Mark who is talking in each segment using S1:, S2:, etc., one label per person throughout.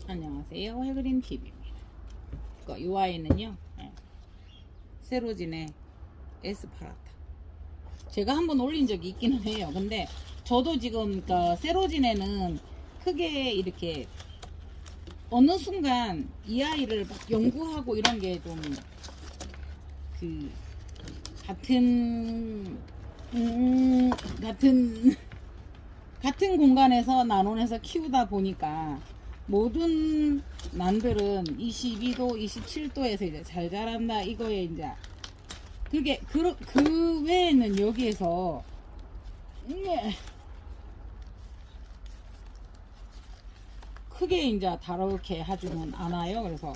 S1: 안녕하세요. 해그린TV입니다. 이 아이는요, 세로진의 에스파라타. 제가 한번 올린 적이 있기는 해요. 근데 저도 지금 세로진에는 크게 이렇게 어느 순간 이 아이를 막 연구하고 이런 게 좀 같은 같은 공간에서 나눠내서 키우다 보니까 모든 난들은 22도, 27도에서 이제 잘 자란다 이거에 이제 그게 그 외에는 여기에서 크게 이제 다르게 하지는 않아요. 그래서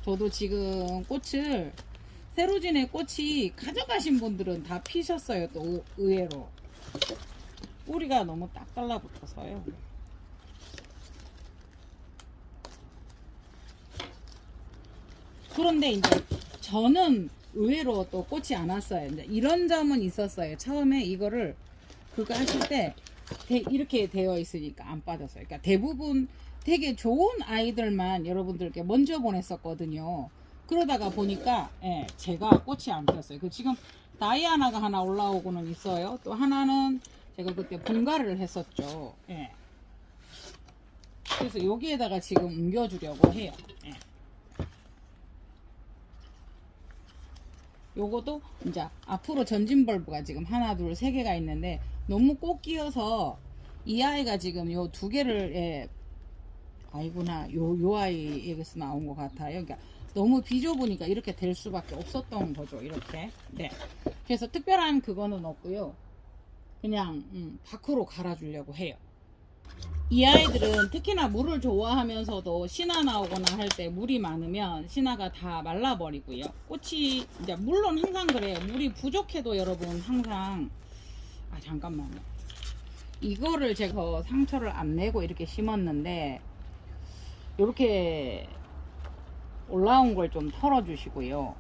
S1: 저도 지금 꽃을 세로진의 꽃이 가져가신 분들은 다 피셨어요. 또 의외로 뿌리가 너무 딱 달라붙어서요. 그런데 이제 저는 의외로 또 꽃이 안 왔어요. 이제 이런 점은 있었어요. 처음에 이거를 그거 하실 때 이렇게 되어 있으니까 안 빠졌어요. 그러니까 대부분 되게 좋은 아이들만 여러분들께 먼저 보냈었거든요. 그러다가 보니까 제가 꽃이 안 피었어요. 그 지금 다이아나가 하나 올라오고는 있어요. 또 하나는 제가 그때 분갈이를 했었죠. 그래서 여기에다가 지금 옮겨주려고 해요. 요거도 이제 앞으로 전진 벌브가 지금 하나 둘 세 개가 있는데 너무 꼭 끼어서 이 아이가 지금 요 두 개를 아이구나 요 아이에게서 나온 것 같아요. 그러니까 너무 비좁으니까 이렇게 될 수밖에 없었던 거죠. 이렇게. 네. 그래서 특별한 그거는 없고요. 그냥 밖으로 갈아주려고 해요. 이 아이들은 특히나 물을 좋아하면서도 신화 나오거나 할 때 물이 많으면 신화가 다 말라버리고요. 꽃이 이제 물론 항상 그래요. 물이 부족해도 여러분 항상 잠깐만요. 이거를 제가 상처를 안 내고 이렇게 심었는데 이렇게 올라온 걸 좀 털어 주시고요.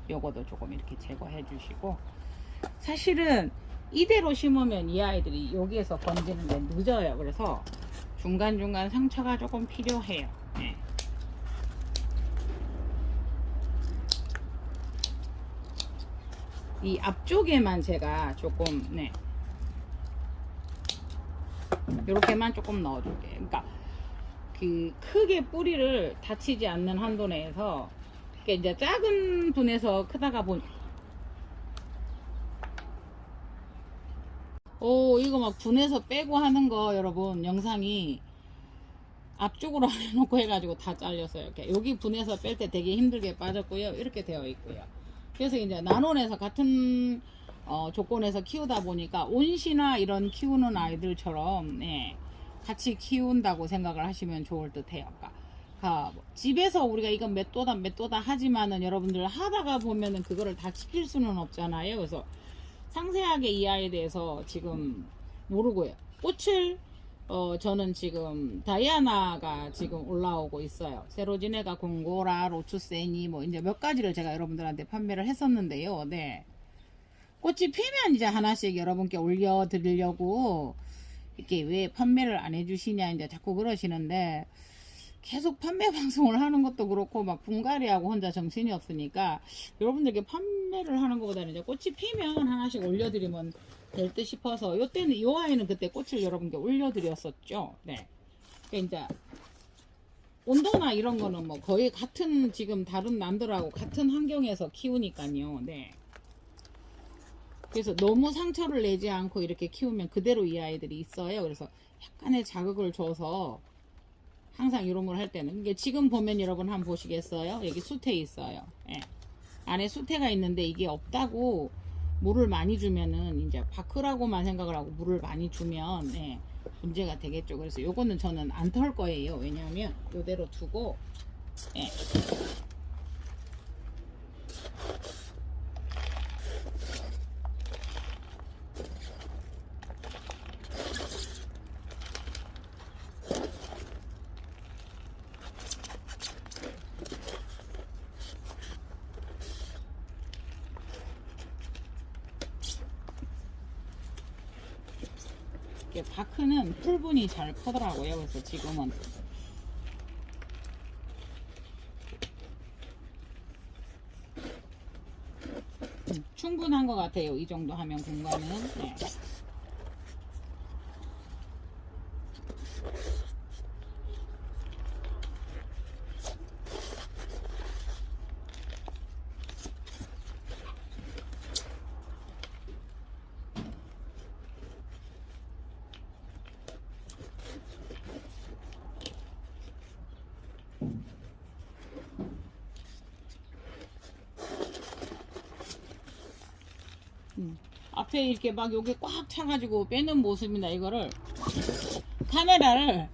S1: 요거도 조금 이렇게 제거해 주시고 사실은 이대로 심으면 이 아이들이 여기에서 번지는 게 늦어요. 그래서 중간중간 상처가 조금 필요해요. 이 앞쪽에만 제가 조금 이렇게만 조금 넣어줄게요. 그러니까 크게 뿌리를 다치지 않는 한도 내에서 이제 작은 분에서 크다가 보니 이거 막 분해서 빼고 하는 거 여러분 영상이 앞쪽으로 안 해놓고 해가지고 다 잘렸어요. 이렇게 여기 분해서 뺄 때 되게 힘들게 빠졌고요. 이렇게 되어 있고요. 그래서 이제 나눠내서 같은 조건에서 키우다 보니까 온시나 이런 키우는 아이들처럼 같이 키운다고 생각을 하시면 좋을 듯 해요. 그러니까 집에서 우리가 이건 몇 도다 하지만은 여러분들 하다가 보면은 그거를 다 지킬 수는 없잖아요. 그래서 상세하게 이 아이에 대해서 지금 모르고요. 꽃을 저는 지금 다이아나가 지금 올라오고 있어요. 세로지네가 공고라 로추세니 뭐 이제 몇 가지를 제가 여러분들한테 판매를 했었는데요. 꽃이 피면 이제 하나씩 여러분께 올려드리려고 이렇게 왜 판매를 안 해주시냐 이제 자꾸 그러시는데 계속 판매 방송을 하는 것도 그렇고 막 분갈이하고 혼자 정신이 없으니까 여러분들께 판매를 하는 것보다는 이제 꽃이 피면 하나씩 올려드리면 될 듯 싶어서 요때는 요 아이는 그때 꽃을 여러분께 올려드렸었죠. 그러니까 이제 온도나 이런 거는 뭐 거의 같은 지금 다른 남들하고 같은 환경에서 키우니까요. 그래서 너무 상처를 내지 않고 이렇게 키우면 그대로 이 아이들이 있어요. 그래서 약간의 자극을 줘서 항상 이런 걸 할 때는 이게 지금 보면 여러분 한번 보시겠어요? 여기 수태 있어요. 안에 수태가 있는데 이게 없다고 물을 많이 주면은 이제 바크라고만 생각을 하고 물을 많이 주면 문제가 되겠죠. 그래서 요거는 저는 안 털 거예요. 왜냐하면 요대로 두고 바크는 풀분이 잘 커더라고요. 그래서 지금은 충분한 것 같아요. 이 정도 하면 공간은. 네. 앞에 이렇게 막 여기 꽉 차가지고 빼는 모습이나 이거를 카메라를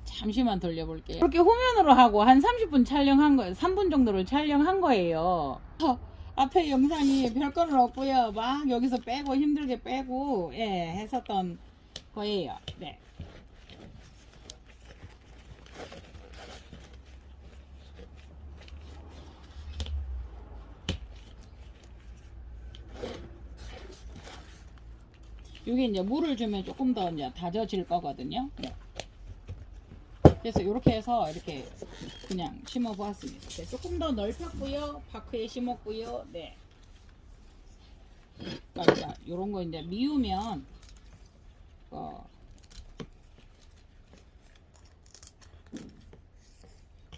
S1: 잠시만 돌려볼게요. 이렇게 후면으로 하고 한 30분 촬영한 거예요. 3분 정도를 촬영한 거예요. 앞에 영상이 별거는 없고요. 막 여기서 빼고 힘들게 빼고 예 했었던 거예요. 네. 이게 이제 물을 주면 조금 더 이제 다져질 거거든요. 네. 그래서 이렇게 해서 이렇게 그냥 심어 보았습니다. 네, 조금 더 넓혔고요. 바크에 심었고요. 네. 그러니까 이런 거 이제 미우면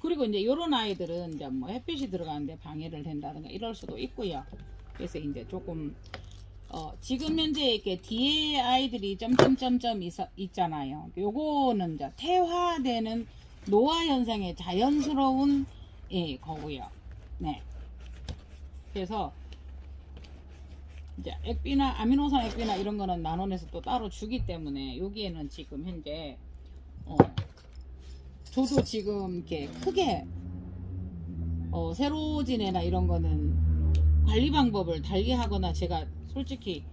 S1: 그리고 이제 이런 아이들은 이제 뭐 햇빛이 들어가는데 방해를 된다든가 이럴 수도 있고요. 그래서 이제 조금 지금 현재 이렇게 뒤에 아이들이 점점점점 있잖아요. 요거는 이제 태화되는 노화 현상의 자연스러운 거고요. 네. 그래서 이제 액비나 아미노산 액비나 이런 거는 나눠내서 또 따로 주기 때문에 여기에는 지금 현재 저도 지금 이렇게 크게 세로지네나 이런 거는 관리 방법을 달리 하거나 제가 솔직히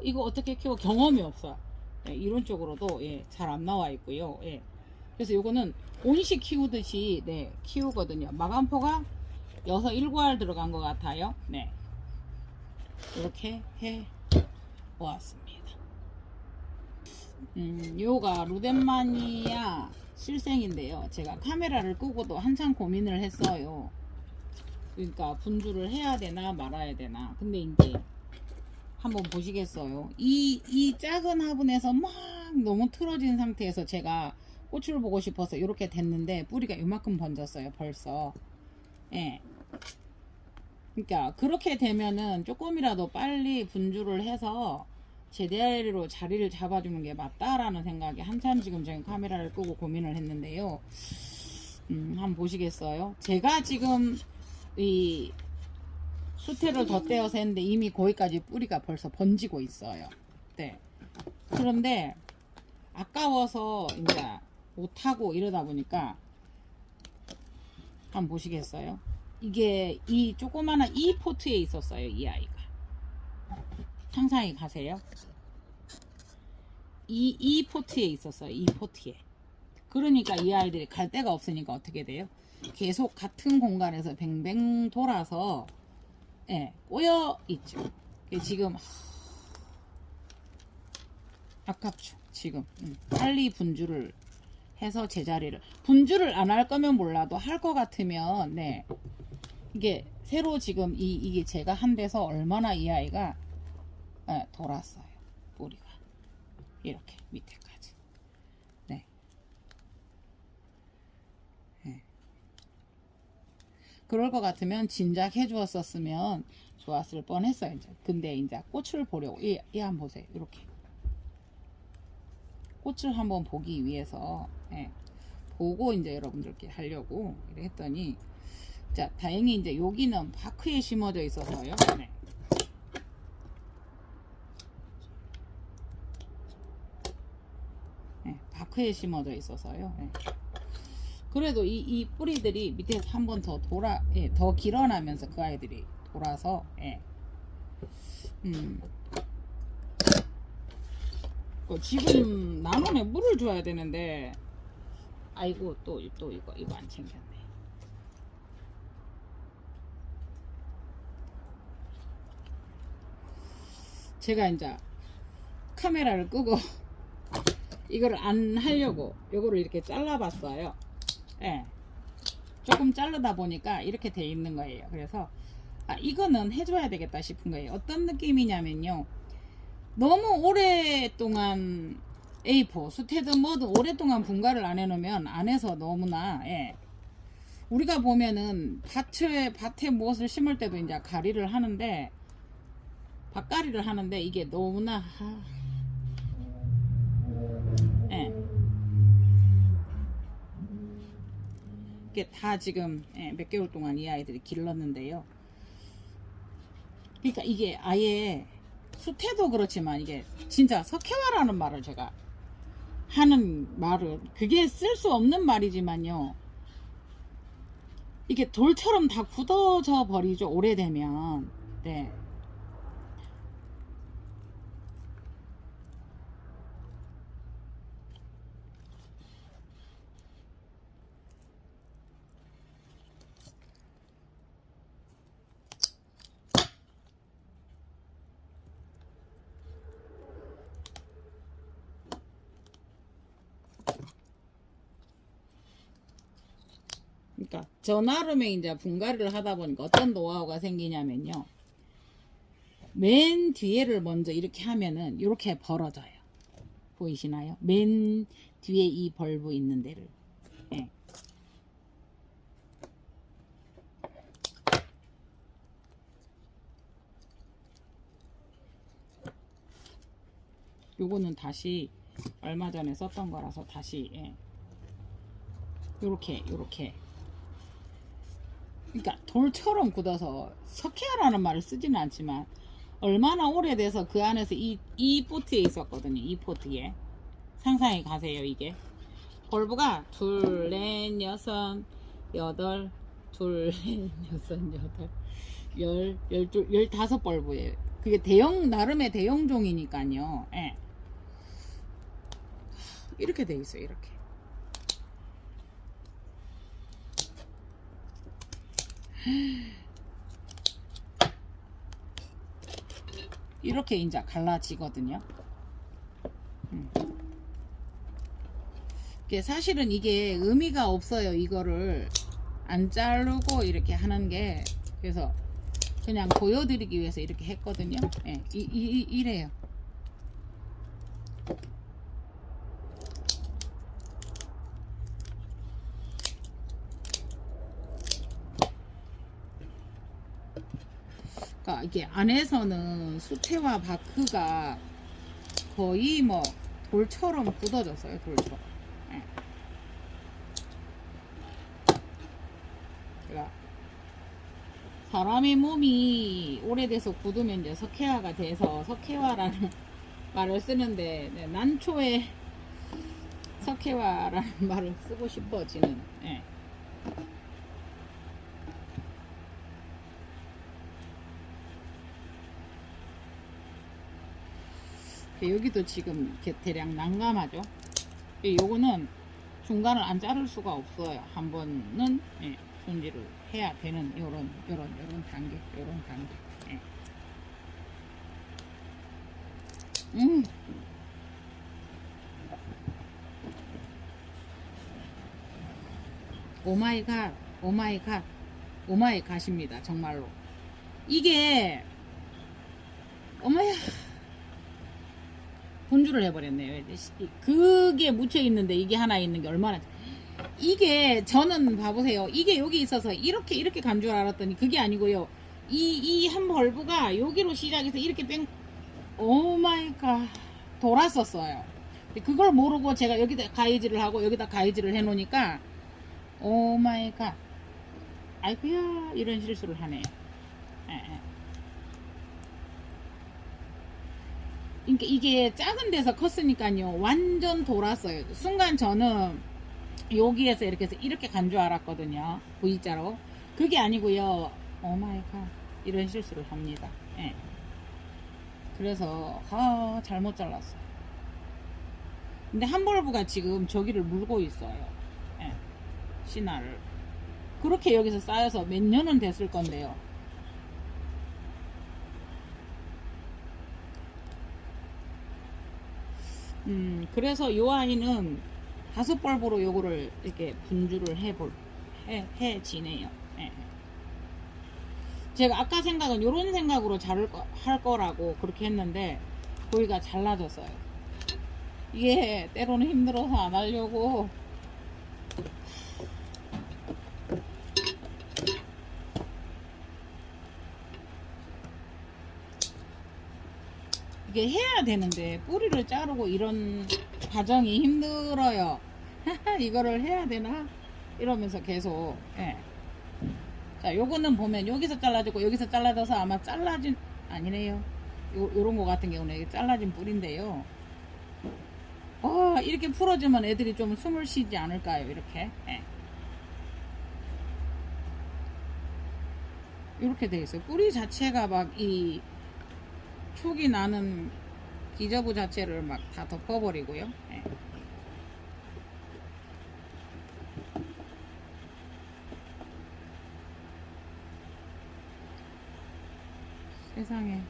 S1: 이거 어떻게 키워 경험이 없어요. 예, 이런 쪽으로도 잘 안 나와 있고요. 예. 그래서 요거는 온실 키우듯이 키우거든요. 마감포가 6, 7알 들어간 것 같아요. 네. 이렇게 해 보았습니다. 요가 루덴마니아 실생인데요. 제가 카메라를 끄고도 한참 고민을 했어요. 그러니까 분주를 해야 되나 말아야 되나. 근데 이제 한번 보시겠어요. 이 작은 화분에서 막 너무 틀어진 상태에서 제가 꽃을 보고 싶어서 이렇게 됐는데 뿌리가 이만큼 번졌어요. 벌써. 예. 그러니까 그렇게 되면은 조금이라도 빨리 분주를 해서 제대로 자리를 잡아주는 게 맞다라는 생각에 한참 지금 카메라를 끄고 고민을 했는데요. 한번 보시겠어요? 제가 지금 이 수태를 덧대어서 했는데 이미 거기까지 뿌리가 벌써 번지고 있어요. 네. 그런데 아까워서 이제 못하고 이러다 보니까 한번 보시겠어요? 이게 이 조그마한 이 포트에 있었어요. 이 아이가. 상상이 가세요? 이 포트에 있었어요. 이 포트에. 그러니까 이 아이들이 갈 데가 없으니까 어떻게 돼요? 계속 같은 공간에서 뱅뱅 돌아서 꼬여 있죠. 지금 아깝죠. 지금 빨리 분주를 해서 제자리를 분주를 안 할 거면 몰라도 할 것 같으면 이게 새로 지금 이게 제가 한 데서 얼마나 이 아이가 돌았어요. 뿌리가 이렇게 밑에까지. 그럴 것 같으면 진작 해주었었으면 좋았을 뻔했어요. 이제. 근데 이제 꽃을 보려고 얘 한번 보세요. 이렇게 꽃을 한번 보기 위해서 보고 이제 여러분들께 하려고 했더니 자 다행히 이제 여기는 바크에 심어져 있어서요. 바크에 심어져 있어서요. 그래도 이 뿌리들이 밑에서 한 번 더 더 길어나면서 그 아이들이 돌아서 지금 나무에 물을 줘야 되는데 아이고 또 이거 안 챙겼네. 제가 이제 카메라를 끄고 이거를 안 하려고 요거를 이렇게 잘라봤어요. 조금 자르다 보니까 이렇게 돼 있는 거예요. 그래서 아, 이거는 해줘야 되겠다 싶은 거예요. 어떤 느낌이냐면요, 너무 오랫동안 A4 수태든 뭐든 오랫동안 분갈이를 안 해놓으면 안에서 너무나, 예, 우리가 보면은 밭에 무엇을 심을 때도 이제 가리를 하는데, 밭가리를 하는데 이게 너무나 예, 이게 다 지금, 예, 몇 개월 동안 이 아이들이 길렀는데요. 그러니까 이게 아예 수태도 그렇지만 이게 진짜 석회화라는 말을 제가 하는 말은 그게 쓸 수 없는 말이지만요, 이게 돌처럼 다 굳어져 버리죠, 오래되면. 네. 그러니까 저 나름의 이제 분갈이를 하다 보니까 어떤 노하우가 생기냐면요, 맨 뒤에를 먼저 이렇게 하면은 이렇게 벌어져요. 보이시나요? 맨 뒤에 이 벌브 있는 데를, 예. 요거는 다시 얼마 전에 썼던 거라서 다시, 예. 요렇게 그러니까 돌처럼 굳어서 석회화라는 말을 쓰지는 않지만 얼마나 오래돼서 그 안에서 이 포트에 있었거든요. 이 포트에 상상해 가세요. 이게 벌브가 둘, 넷, 여섯, 여덟, 둘, 넷, 여섯, 여덟, 열둘, 15벌브예요. 그게 나름의 대형종이니까요. 예. 이렇게 돼 있어요. 이렇게. 이렇게 이제 갈라지거든요. 사실은 이게 의미가 없어요. 이거를 안 자르고 이렇게 하는 게. 그래서 그냥 보여드리기 위해서 이렇게 했거든요. 예, 이래요. 그러니까 이게 안에서는 수태와 바크가 거의 뭐 돌처럼 굳어졌어요. 돌처럼. 예. 그러니까 사람의 몸이 오래돼서 굳으면 이제 석회화가 돼서 석회화라는 말을 쓰는데, 네, 난초에 석회화라는 말을 쓰고 싶어지는, 예. 여기도 지금 대략 난감하죠. 요거는 중간을 안 자를 수가 없어요. 한 번은, 예, 손질을 해야 되는 요런 단계, 요런 단계. 예. 오마이갓, 오마이갓, 오마이갓입니다. 정말로. 이게, 어머야, 분주를 해버렸네요. 그게 묻혀 있는데 이게 하나 있는 게 얼마나, 이게 저는 봐보세요. 이게 여기 있어서 이렇게 간 줄 알았더니 그게 아니고요. 이 한 벌브가 여기로 시작해서 이렇게 오마이갓 돌았었어요. 그걸 모르고 제가 여기다 가위질을 하고 여기다 가위질을 해놓으니까 오마이갓, 아이고야, 이런 실수를 하네요. 예, 예. 그러니까 이게 작은 데서 컸으니까요, 완전 돌았어요. 순간 저는 여기에서 이렇게 해서 이렇게 간 줄 알았거든요. V자로. 그게 아니고요. 오마이갓, 이런 실수를 합니다. 예. 그래서 잘못 잘랐어요. 근데 한 벌브가 지금 저기를 물고 있어요. 예. 신화를. 그렇게 여기서 쌓여서 몇 년은 됐을 건데요. 그래서 요 아이는 5벌브로 요거를 이렇게 분주를 해지네요. 예. 제가 아까 생각은 요런 생각으로 할 거라고 그렇게 했는데 고기가 잘라졌어요. 이게 때로는 힘들어서 안 하려고. 이게 해야 되는데 뿌리를 자르고 이런 과정이 힘들어요. 이거를 해야 되나? 이러면서 계속. 예. 자, 요거는 보면 여기서 잘라지고 여기서 잘라져서 아마 잘라진 아니네요. 요런 거 같은 경우는 이게 잘라진 뿌리인데요. 이렇게 풀어주면 애들이 좀 숨을 쉬지 않을까요? 이렇게. 예. 이렇게 돼 있어요. 뿌리 자체가 막 이 촉이 나는 기저부 자체를 막 다 덮어버리고요. 예. 세상에.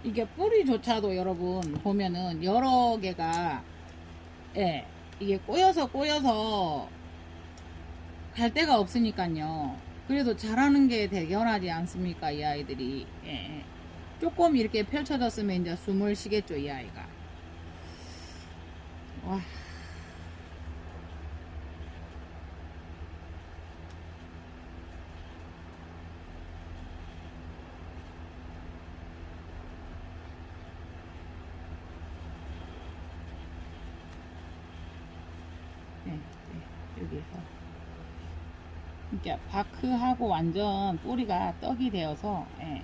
S1: 이게 뿌리조차도 여러분 보면은 여러 개가 예, 이게 꼬여서 갈 데가 없으니까요. 그래도 자라는 게 대견하지 않습니까? 이 아이들이. 예, 예. 조금 이렇게 펼쳐졌으면 이제 숨을 쉬겠죠, 이 아이가. 와. 네, 네, 여기에서 이렇게 바크하고 완전 뿌리가 떡이 되어서 예.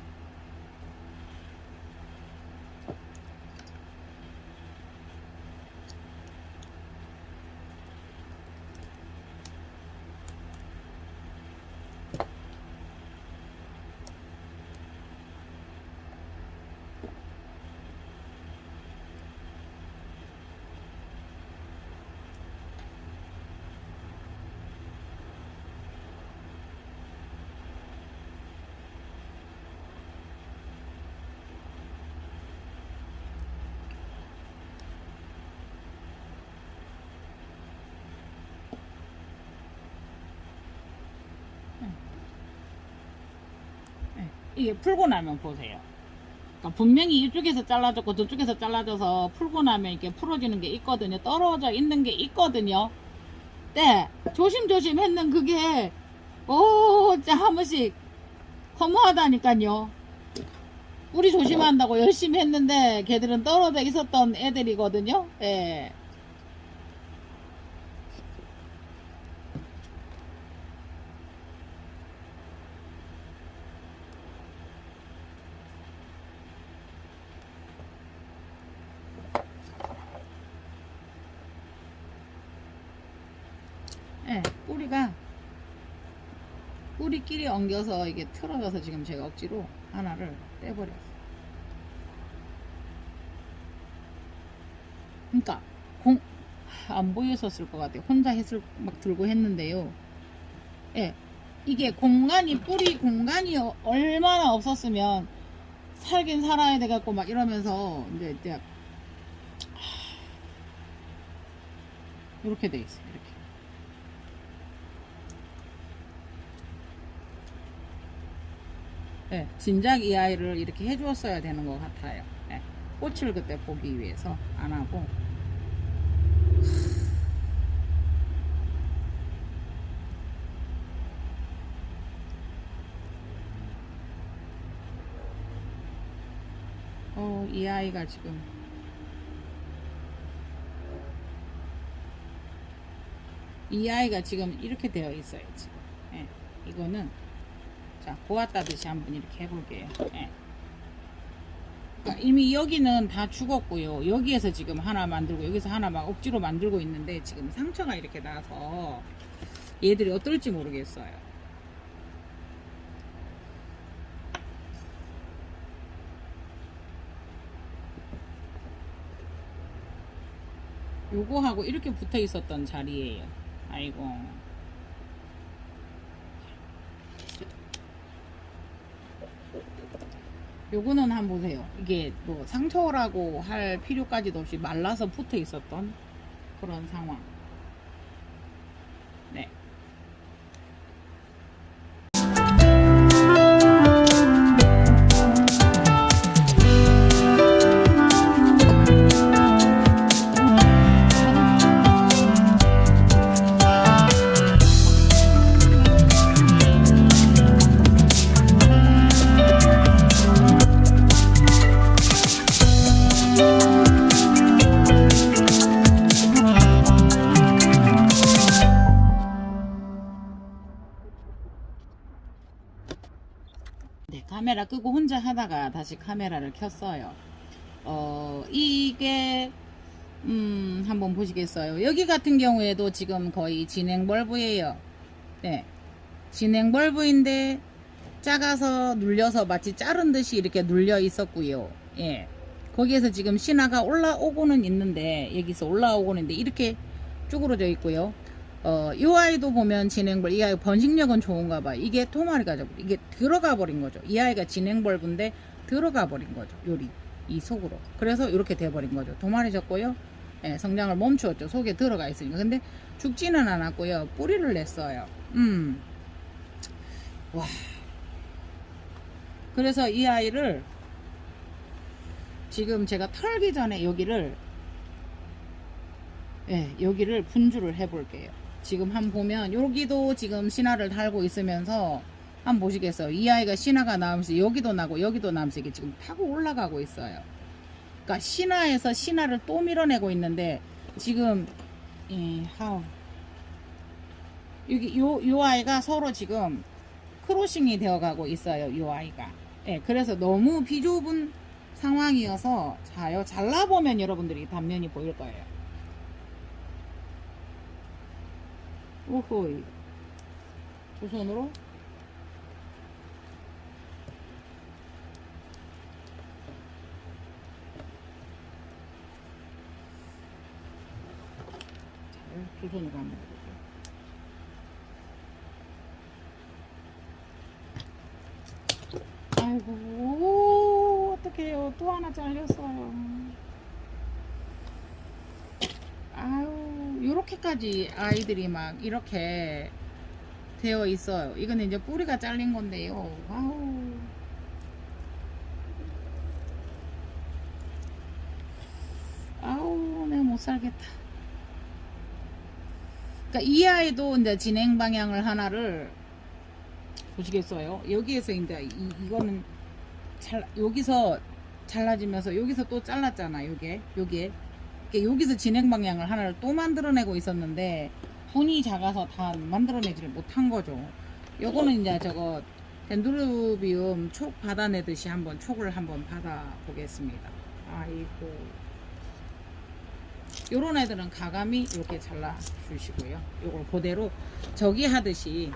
S1: 이게 풀고 나면 보세요. 그러니까 분명히 이쪽에서 잘라졌고 저쪽에서 잘라져서 풀고 나면 이렇게 풀어지는 게 있거든요. 떨어져 있는 게 있거든요. 네, 조심조심 했는 그게 진짜 한 번씩 허무하다니까요. 우리 조심한다고 열심히 했는데 걔들은 떨어져 있었던 애들이거든요. 예. 예, 뿌리끼리 엉겨서 이게 틀어져서 지금 제가 억지로 하나를 떼버렸어요. 그러니까 안 보였었을 것 같아요. 혼자 막 들고 했는데요. 예, 이게 뿌리 공간이 얼마나 없었으면 살긴 살아야 돼갖고 막 이러면서 이제 이렇게 돼 있어요. 이렇게. 네, 진작 이 아이를 이렇게 해주었어야 되는 것 같아요. 네, 꽃을 그때 보기 위해서 안 하고. 이 아이가 지금 이렇게 되어 있어요. 지금. 네, 이거는 자, 보았다듯이 한번 이렇게 해볼게요. 네. 그러니까 이미 여기는 다 죽었고요. 여기에서 지금 하나 만들고 여기서 하나 막 억지로 만들고 있는데 지금 상처가 이렇게 나서 얘들이 어떨지 모르겠어요. 요거하고 이렇게 붙어 있었던 자리예요. 아이고. 요거는 한번 보세요. 이게 뭐 상처라고 할 필요까지도 없이 말라서 붙어 있었던 그런 상황. 네. 네, 카메라 끄고 혼자 하다가 다시 카메라를 켰어요. 이게 한번 보시겠어요? 여기 같은 경우에도 지금 거의 진행 벌브예요. 네, 진행 벌브인데 작아서 눌려서 마치 자른 듯이 이렇게 눌려 있었고요. 예, 거기에서 지금 신화가 올라오고는 있는데, 여기서 올라오고는 있는데 이렇게 쭈그러져 있고요. 이 아이도 보면 진행벌, 이 아이 번식력은 좋은가 봐. 이게 토마리가 이게 들어가 버린 거죠. 이 아이가 진행벌브인데 들어가 버린 거죠. 요리 이 속으로. 그래서 이렇게 돼 버린 거죠. 도마리 졌고요. 예, 성장을 멈추었죠. 속에 들어가 있으니까. 근데 죽지는 않았고요. 뿌리를 냈어요. 와. 그래서 이 아이를 지금 제가 털기 전에 여기를 분주를 해 볼게요. 지금 한번 보면 여기도 지금 신화를 달고 있으면서 한번 보시겠어요. 이 아이가 신화가 나오면서 여기도 나고 여기도 나오면서 이게 지금 타고 올라가고 있어요. 그러니까 신화에서 신화를 또 밀어내고 있는데 지금 여기 요 아이가 서로 지금 크로싱이 되어가고 있어요. 요 아이가. 예, 그래서 너무 비좁은 상황이어서 자요 잘라보면 여러분들이 단면이 보일 거예요. 오호이. 두 손으로 두 손으로 한번 해볼게요. 아이고 어떡해요. 또 하나 잘렸어요. 아유 요렇게까지 아이들이 막 이렇게 되어 있어요. 이거는 이제 뿌리가 잘린 건데요. 아우 내가 못 살겠다. 그러니까 이 아이도 이제 진행 방향을 하나를 보시겠어요? 여기에서 이제 이거는 여기서 잘라지면서 여기서 또 잘랐잖아. 여기에 여기서 진행 방향을 하나를 또 만들어내고 있었는데 분이 작아서 다 만들어내지를 못한 거죠. 요거는 이제 저거 덴드로비움 촉 받아내듯이 한번 촉을 한번 받아 보겠습니다. 아이고 요런 애들은 가감이 이렇게 잘라 주시고요. 요걸 그대로 저기 하듯이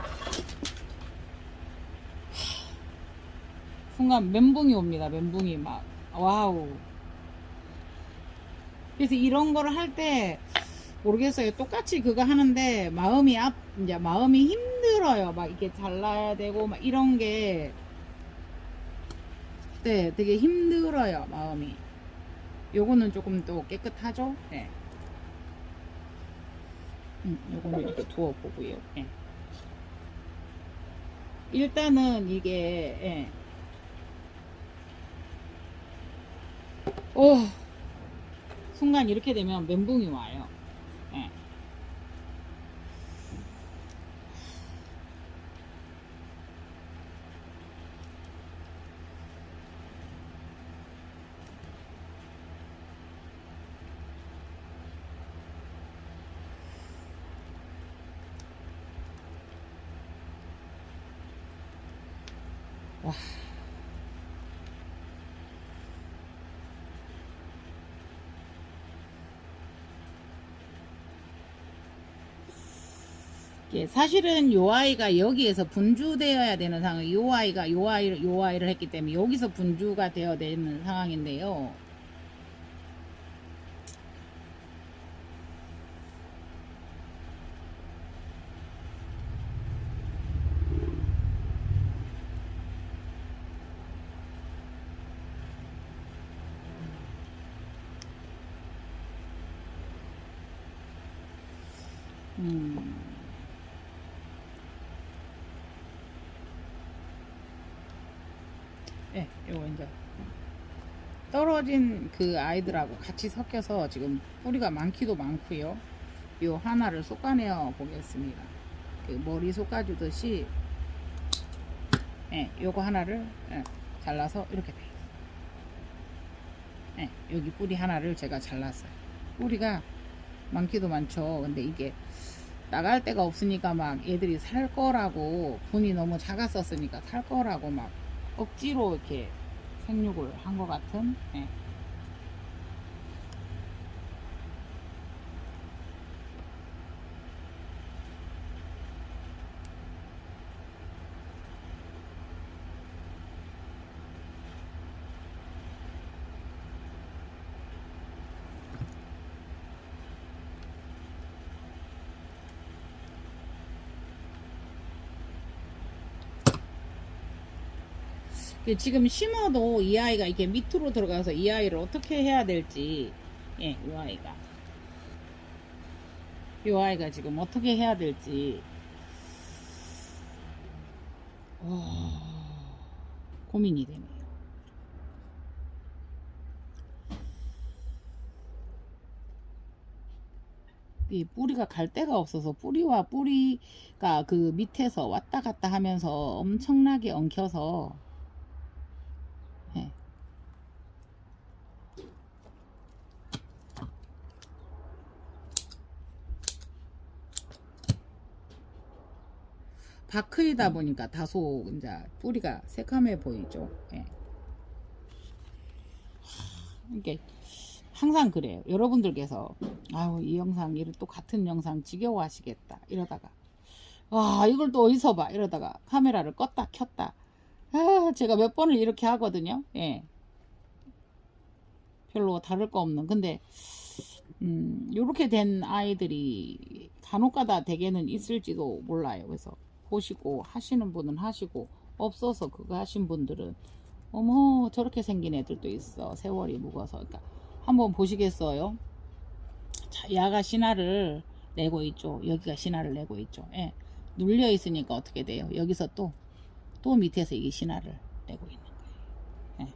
S1: 순간 멘붕이 옵니다. 멘붕이 막 와우. 그래서 이런 거를 할 때 모르겠어요. 똑같이 그거 하는데 이제 마음이 힘들어요. 막 이렇게 잘라야 되고 막 이런 게 네, 되게 힘들어요. 마음이. 요거는 조금 또 깨끗하죠? 네. 요거는 이렇게 두어 보고요. 네. 일단은 이게 순간 이렇게 되면 멘붕이 와요. 예. 와. 예, 사실은 요 아이가 여기에서 분주되어야 되는 상황, 요 아이가 요 아이를 했기 때문에 여기서 분주가 되어야 되는 상황인데요. 음, 예, 요거 이제 떨어진 그 아이들하고 같이 섞여서 지금 뿌리가 많기도 많고요. 요 하나를 솎아내어 보겠습니다. 그 머리 솎아주듯이, 예, 요거 하나를, 예, 잘라서 이렇게 돼 있어요. 예, 여기 뿌리 하나를 제가 잘랐어요. 뿌리가 많기도 많죠. 근데 이게 나갈 데가 없으니까 막 얘들이 살 거라고, 분이 너무 작았었으니까 살 거라고 막 억지로 이렇게 생육을 한 것 같은, 예. 지금 심어도 이 아이가 이렇게 밑으로 들어가서 이 아이를 어떻게 해야 될지, 예, 이 아이가 지금 어떻게 해야 될지, 고민이 되네요. 이 뿌리가 갈 데가 없어서 뿌리와 뿌리가 그 밑에서 왔다 갔다 하면서 엄청나게 엉켜서, 예. 바크이다 보니까 다소 이제 뿌리가 새카매 보이죠. 예. 이게 항상 그래요. 여러분들께서 아유 이 영상 이를 또 같은 영상 지겨워하시겠다 이러다가 이걸 또 어디서 봐 이러다가 카메라를 껐다 켰다 제가 몇 번을 이렇게 하거든요. 예. 별로 다를 거 없는. 근데 요렇게 된 아이들이 간혹가다 대개는 있을지도 몰라요. 그래서 보시고 하시는 분은 하시고 없어서 그거 하신 분들은 어머 저렇게 생긴 애들도 있어 세월이 묵어서. 그러니까 한번 보시겠어요? 자, 야가 신화를 내고 있죠. 여기가 신화를 내고 있죠. 예. 눌려 있으니까 어떻게 돼요? 여기서 또 밑에서 이게 신화를 내고 있는 거예요. 예.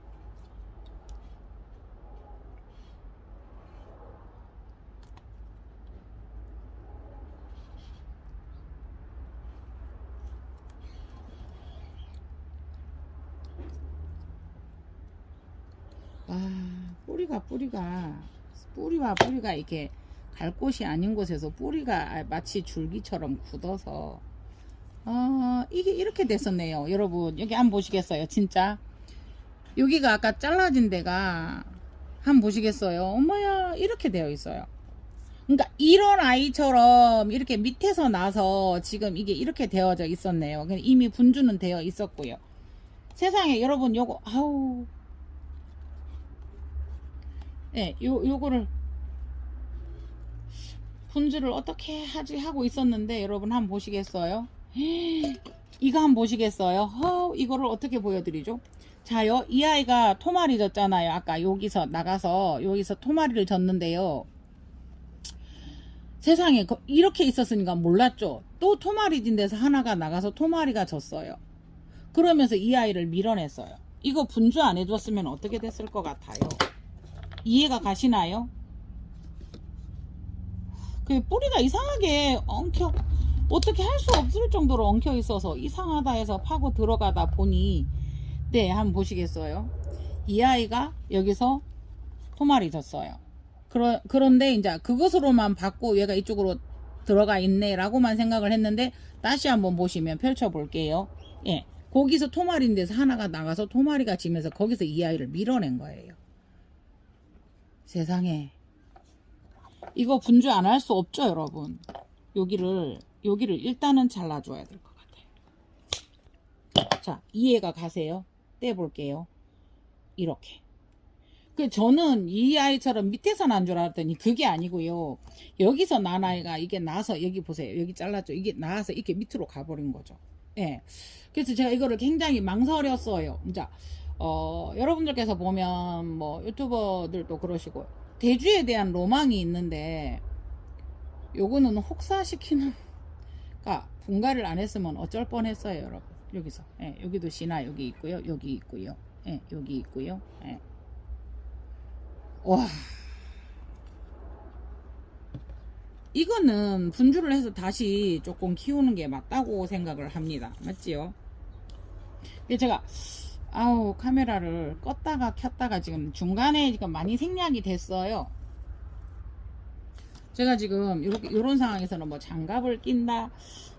S1: 뿌리와 뿌리가 이렇게 갈 곳이 아닌 곳에서 뿌리가 마치 줄기처럼 굳어서 이게 이렇게 됐었네요. 여러분 여기 한번 보시겠어요? 진짜 여기가 아까 잘라진 데가 한번 보시겠어요? 어머야 이렇게 되어 있어요. 그러니까 이런 아이처럼 이렇게 밑에서 나서 지금 이게 이렇게 되어져 있었네요. 이미 분주는 되어 있었고요. 세상에 여러분 요거 예, 요거를 분주를 어떻게 하지 하고 있었는데 여러분 한번 보시겠어요? 이거 한번 보시겠어요? 이거를 어떻게 보여드리죠? 자요, 이 아이가 토마리 졌잖아요. 아까 여기서 나가서 여기서 토마리를 졌는데요. 세상에 이렇게 있었으니까 몰랐죠. 또 토마리 진 데서 하나가 나가서 토마리가 졌어요. 그러면서 이 아이를 밀어냈어요. 이거 분주 안 해줬으면 어떻게 됐을 것 같아요? 이해가 가시나요? 그 뿌리가 이상하게 엉켜 어떻게 할 수 없을 정도로 엉켜 있어서 이상하다 해서 파고 들어가다 보니 네 한번 보시겠어요? 이 아이가 여기서 토마리 졌어요. 그런데 이제 그것으로만 받고 얘가 이쪽으로 들어가 있네 라고만 생각을 했는데 다시 한번 보시면 펼쳐 볼게요. 예, 거기서 토마리인데서 하나가 나가서 토마리가 지면서 거기서 이 아이를 밀어낸 거예요. 세상에 이거 분주 안 할 수 없죠 여러분. 여기를 일단은 잘라줘야 될 것 같아요. 자 이해가 가세요? 떼볼게요. 이렇게 저는 이 아이처럼 밑에서 난 줄 알았더니 그게 아니고요. 여기서 난 아이가 이게 나서 여기 보세요. 여기 잘랐죠. 이게 나와서 이렇게 밑으로 가버린 거죠. 예. 그래서 제가 이거를 굉장히 망설였어요. 자, 여러분들께서 보면 뭐 유튜버들도 그러시고 대주에 대한 로망이 있는데 요거는 혹사시키는, 그러니까 분갈이를 안 했으면 어쩔 뻔했어요, 여러분. 여기서, 예, 여기도 진화 여기 있고요, 여기 있고요, 예, 여기 있고요, 예. 와, 이거는 분주를 해서 다시 조금 키우는 게 맞다고 생각을 합니다. 맞지요? 제가 아우 카메라를 껐다가 켰다가 지금 중간에 지금 많이 생략이 됐어요. 제가 지금 이렇게 요런 상황에서는 뭐 장갑을 낀다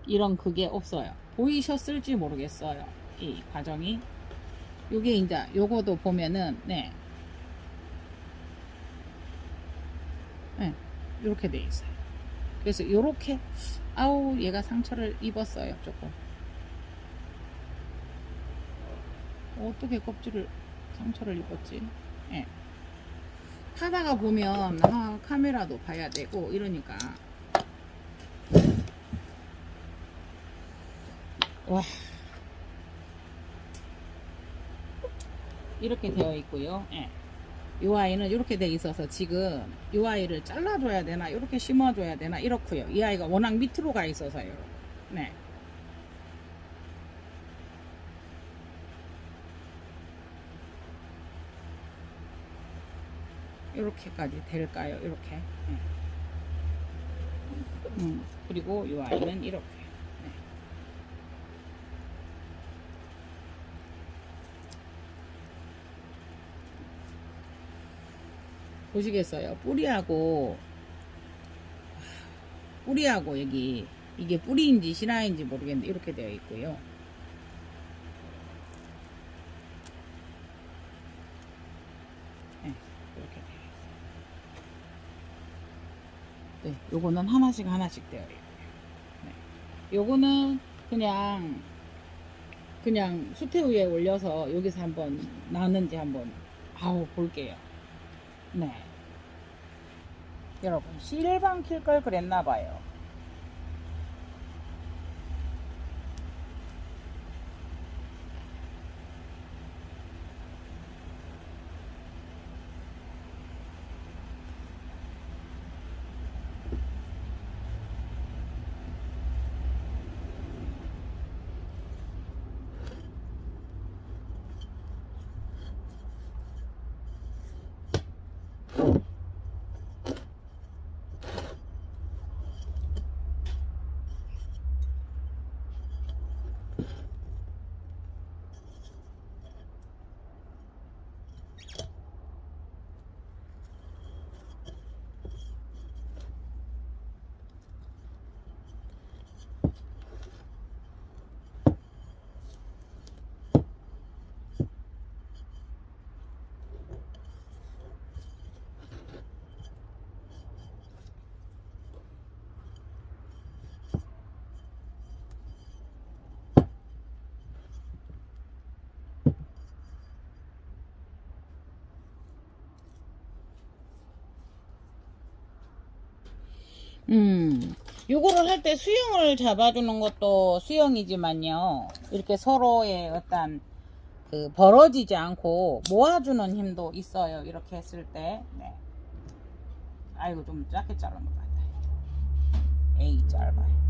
S1: 이런 그게 없어요. 보이셨을지 모르겠어요. 이 과정이 요게 이제 요거도 보면은 네, 네 이렇게 돼 있어요. 그래서 요렇게 아우 얘가 상처를 입었어요. 조금 어떻게 껍질을 상처를 입었지? 예. 하다가 보면 카메라도 봐야 되고 이러니까 와 이렇게 되어 있고요. 예. 이 아이는 이렇게 돼 있어서 지금 이 아이를 잘라줘야 되나 이렇게 심어줘야 되나 이렇고요. 이 아이가 워낙 밑으로 가 있어서요. 네. 이렇게까지 될까요? 이렇게. 네. 그리고 이 아이는 이렇게. 네. 보시겠어요? 뿌리하고 여기 이게 뿌리인지 실화인지 모르겠는데 이렇게 되어 있고요. 네, 이렇게 되어 있어요. 네, 요거는 하나씩 되어 있고요. 네. 요거는 그냥 수태 위에 올려서 여기서 한번 나는지 한번 볼게요. 네. 여러분 실방 킬 걸 그랬나봐요. 요거를 할 때 수영을 잡아주는 것도 수영이지만요. 이렇게 서로의 어떤 그 벌어지지 않고 모아주는 힘도 있어요. 이렇게 했을 때. 네. 아이고 좀 작게 자른 것 같아. 에이 짧아요.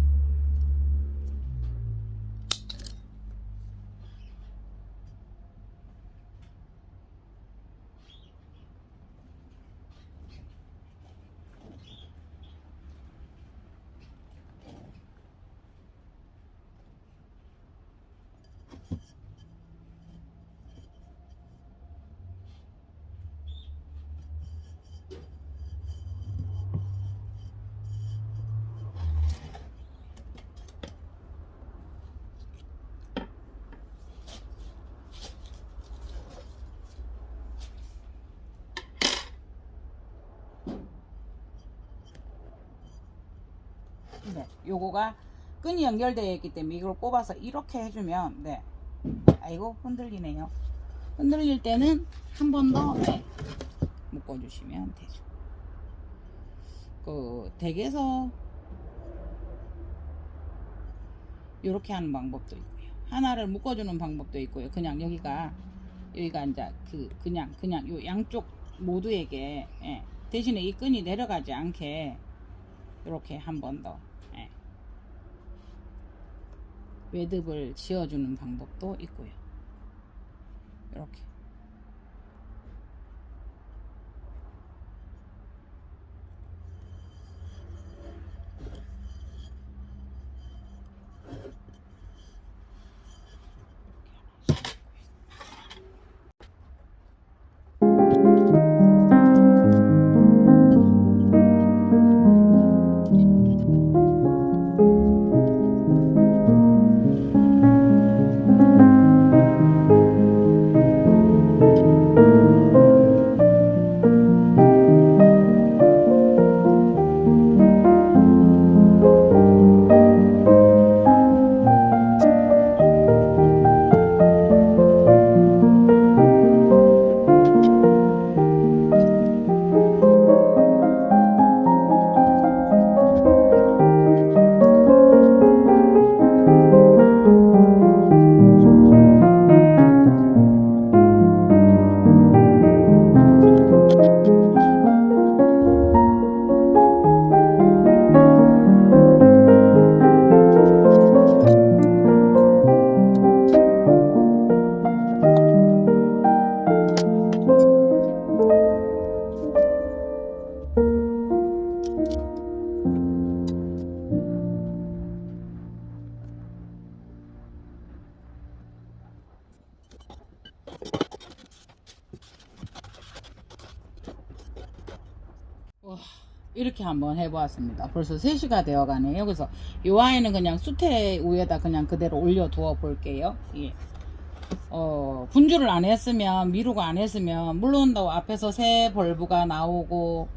S1: 네, 요거가 끈이 연결되어 있기 때문에 이걸 꼽아서 이렇게 해주면 네. 아이고 흔들리네요. 흔들릴 때는 한 번 더 네, 묶어주시면 되죠. 그 댁에서 이렇게 하는 방법도 있고요. 하나를 묶어주는 방법도 있고요. 그냥 여기가 이제 그냥 요 양쪽 모두에게 예, 대신에 이 끈이 내려가지 않게 이렇게 한 번 더 매듭을 지어주는 방법도 있고요. 이렇게 이렇게 한번 해보았습니다. 벌써 3시가 되어 가네요. 여기서 이 아이는 그냥 수태 위에다 그냥 그대로 올려 두어 볼게요. 예. 분주를 안 했으면, 미루고 안 했으면, 물론 또 앞에서 새 벌브가 나오고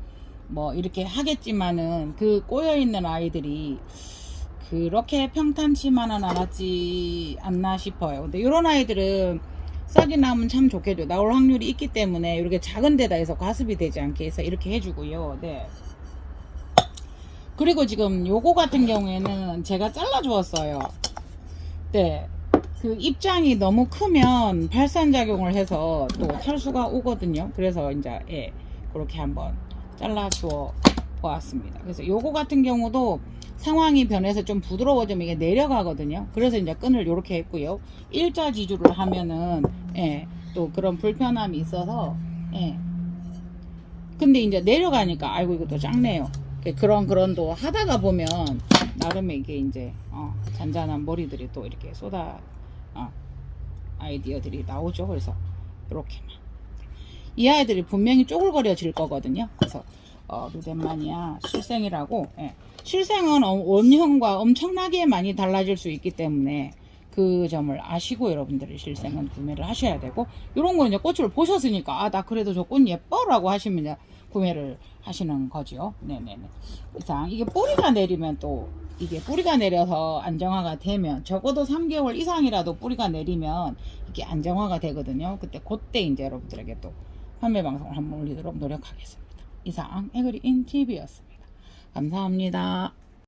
S1: 뭐 이렇게 하겠지만은 그 꼬여있는 아이들이 그렇게 평탄치만은 않았지 않나 싶어요. 근데 이런 아이들은 싹이 나면 참 좋겠죠. 나올 확률이 있기 때문에 이렇게 작은 데다 해서 과습이 되지 않게 해서 이렇게 해주고요. 네. 그리고 지금 요거 같은 경우에는 제가 잘라 주었어요. 네. 그 입장이 너무 크면 발산작용을 해서 또 탈수가 오거든요. 그래서 이제 그렇게 한번 잘라 주어 보았습니다. 그래서 요거 같은 경우도 상황이 변해서 좀 부드러워지면 이게 내려가거든요. 그래서 이제 끈을 요렇게 했고요. 일자 지주를 하면은 또 그런 불편함이 있어서 근데 이제 내려가니까 아이고 이것도 작네요. 그런 또 하다가 보면 나름의 이게 이제 잔잔한 머리들이 또 이렇게 아이디어들이 나오죠. 그래서 이렇게만 이 아이들이 분명히 쪼글거려질 거거든요. 그래서 루덴마니아 실생이라고 실생은 원형과 엄청나게 많이 달라질 수 있기 때문에 그 점을 아시고 여러분들이 실생은 구매를 하셔야 되고, 이런 거 이제 꽃을 보셨으니까 나 그래도 저 꽃 예뻐라고 하시면 이제 구매를 하시는 거죠. 네네네. 이상 이게 뿌리가 내리면 또 이게 뿌리가 내려서 안정화가 되면 적어도 3개월 이상이라도 뿌리가 내리면 이게 안정화가 되거든요. 그때 이제 여러분들에게 또 판매 방송을 한번 올리도록 노력하겠습니다. 이상 에그리인 TV였습니다. 감사합니다.